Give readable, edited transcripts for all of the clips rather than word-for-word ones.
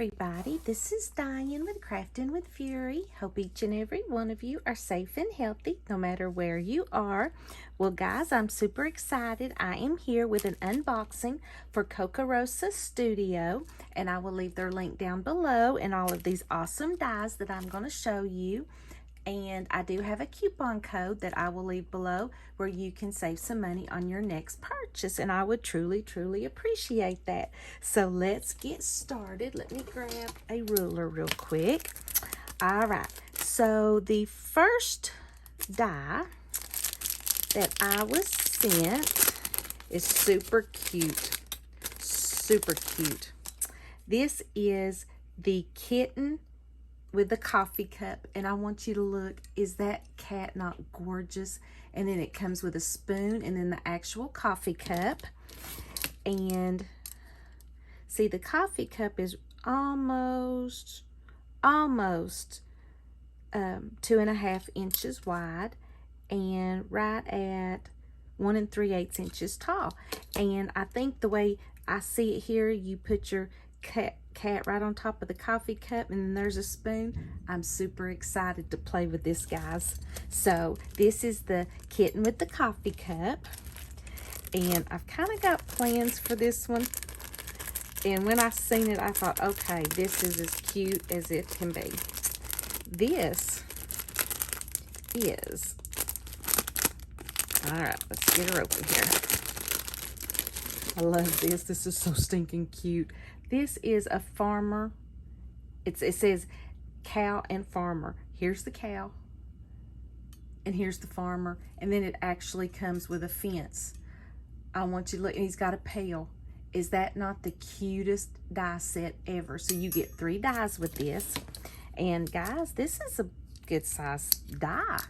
everybody, this is Diane with Crafting with Fury. Hope each and every one of you are safe and healthy no matter where you are. Well guys, I'm super excited. I am here with an unboxing for Cocarosa Studio, and I will leave their link down below and all of these awesome dies that I'm going to show you. And I do have a coupon code that I will leave below where you can save some money on your next purchase, and I would truly appreciate that. So let's get started. Let me grab a ruler real quick. All right, so the first die that I was sent is super cute. This is the kitten with the coffee cup, and I want you to look. Is that cat not gorgeous? And then it comes with a spoon and then the actual coffee cup. And see, the coffee cup is almost 2.5 inches wide and right at 1 3/8 inches tall. And I think the way I see it here, you put your cat right on top of the coffee cup, and then there's a spoon. I'm super excited to play with this, guys. So this is the kitten with the coffee cup, and I've kind of got plans for this one. And when I seen it, I thought, okay, this is as cute as it can be. This is, all right, let's get her open here. I love this. This is so stinking cute. This is a farmer. It says cow and farmer. Here's the cow, and here's the farmer, and then it actually comes with a fence. I want you to look, and he's got a pail. Is that not the cutest die set ever? So you get 3 dies with this, and guys, this is a good size die.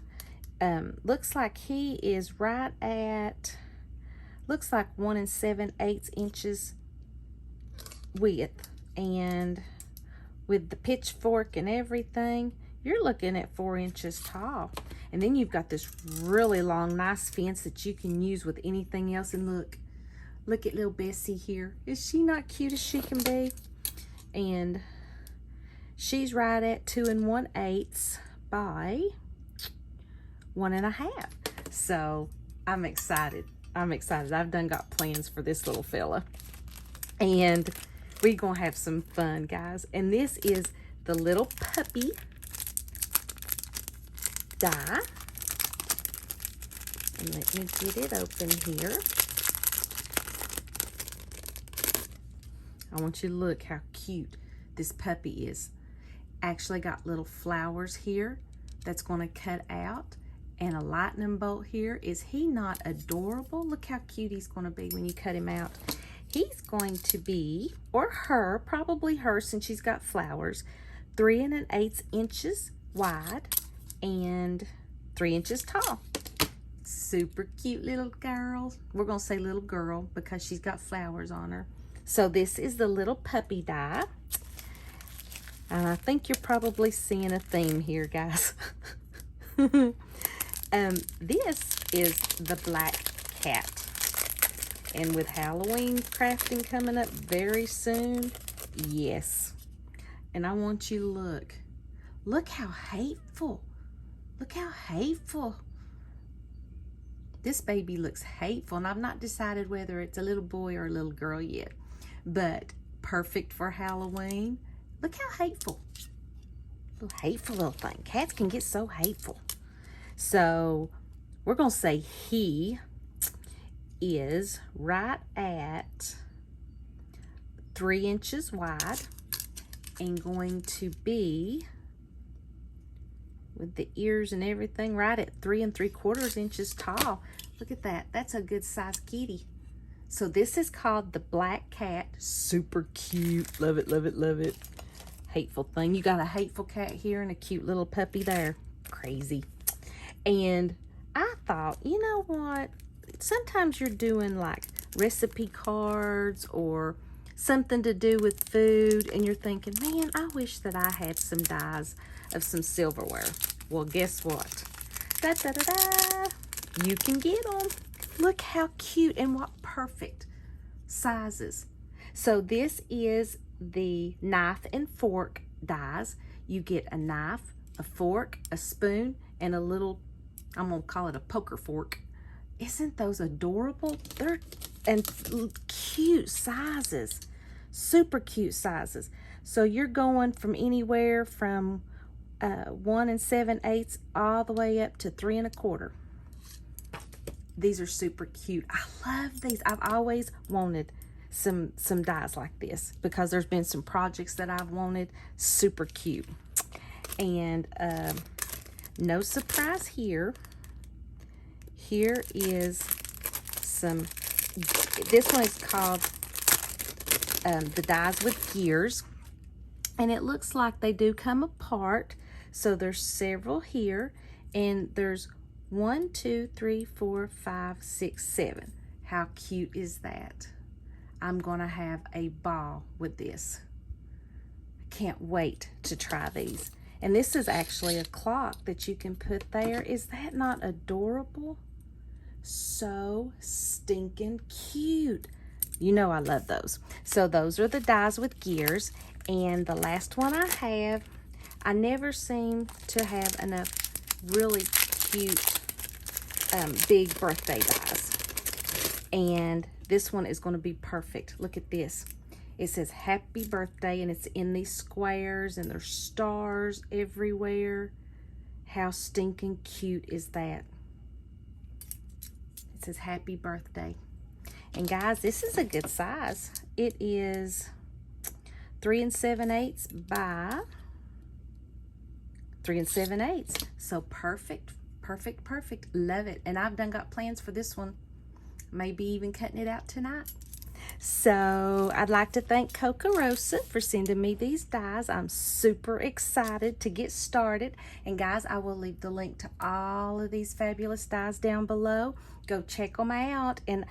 Looks like he is right at, looks like 1 7/8 inches width, and with the pitchfork and everything, you're looking at 4 inches tall. And then you've got this really long, nice fence that you can use with anything else. And look at little Bessie here. Is she not cute as she can be? And she's right at 2 1/8 by 1 1/2. So I'm excited. I've done got plans for this little fella, and we're gonna have some fun, guys. And this is the little puppy die. And let me get it open here. I want you to look how cute this puppy is. Actually got little flowers here that's gonna cut out, and a lightning bolt here. Is he not adorable? Look how cute he's gonna be when you cut him out. He's going to be, or her, probably her since she's got flowers, 3 1/8 inches wide and 3 inches tall. Super cute little girl. We're gonna say little girl because she's got flowers on her. So this is the little puppy die. And I think you're probably seeing a theme here, guys. This is the black cat. And with Halloween crafting coming up very soon, yes. And I want you to look. Look how hateful. Look how hateful. This baby looks hateful, and I've not decided whether it's a little boy or a little girl yet. But perfect for Halloween. Look how hateful. Hateful little thing. Cats can get so hateful. So we're going to say he is right at 3 inches wide and going to be, with the ears and everything, right at 3 3/4 inches tall. Look at that. That's a good size kitty. So this is called the black cat. Super cute. Love it. Hateful thing. You got a hateful cat here and a cute little puppy there. Crazy. And I thought, you know what? Sometimes you're doing like recipe cards or something to do with food, and you're thinking, man, I wish that I had some dies of some silverware. Well, guess what? You can get them. Look how cute and what perfect sizes. So this is the knife and fork dies. You get a knife, a fork, a spoon, and a little, I'm gonna call it a poker fork. Isn't those adorable? They're and cute sizes, super cute sizes. So you're going from anywhere from 1 7/8 all the way up to 3 1/4. These are super cute. I love these. I've always wanted some dies like this because there's been some projects that I've wanted. Super cute. And no surprise here. Here is some, this one is called the dies with gears. And it looks like they do come apart. So there's several here. And there's 1, 2, 3, 4, 5, 6, 7. How cute is that? I'm gonna have a ball with this. I can't wait to try these. And this is actually a clock that you can put there. Is that not adorable? So stinking cute. You know I love those. So those are the dies with gears. And the last one I have, I never seem to have enough really cute big birthday dies. And this one is going to be perfect. Look at this. It says happy birthday, and it's in these squares, and there's stars everywhere. How stinking cute is that? It says happy birthday. And guys, this is a good size. It is 3 7/8 by 3 7/8. So perfect, perfect, perfect. Love it. And I've done got plans for this one. Maybe even cutting it out tonight. So I'd like to thank Coco Rosa for sending me these dies. I'm super excited to get started. And guys, I will leave the link to all of these fabulous dies down below. Go check them out. And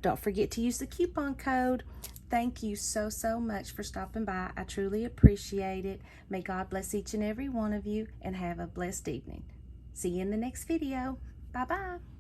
don't forget to use the coupon code. Thank you so, so much for stopping by. I truly appreciate it. May God bless each and every one of you, and have a blessed evening. See you in the next video. Bye-bye.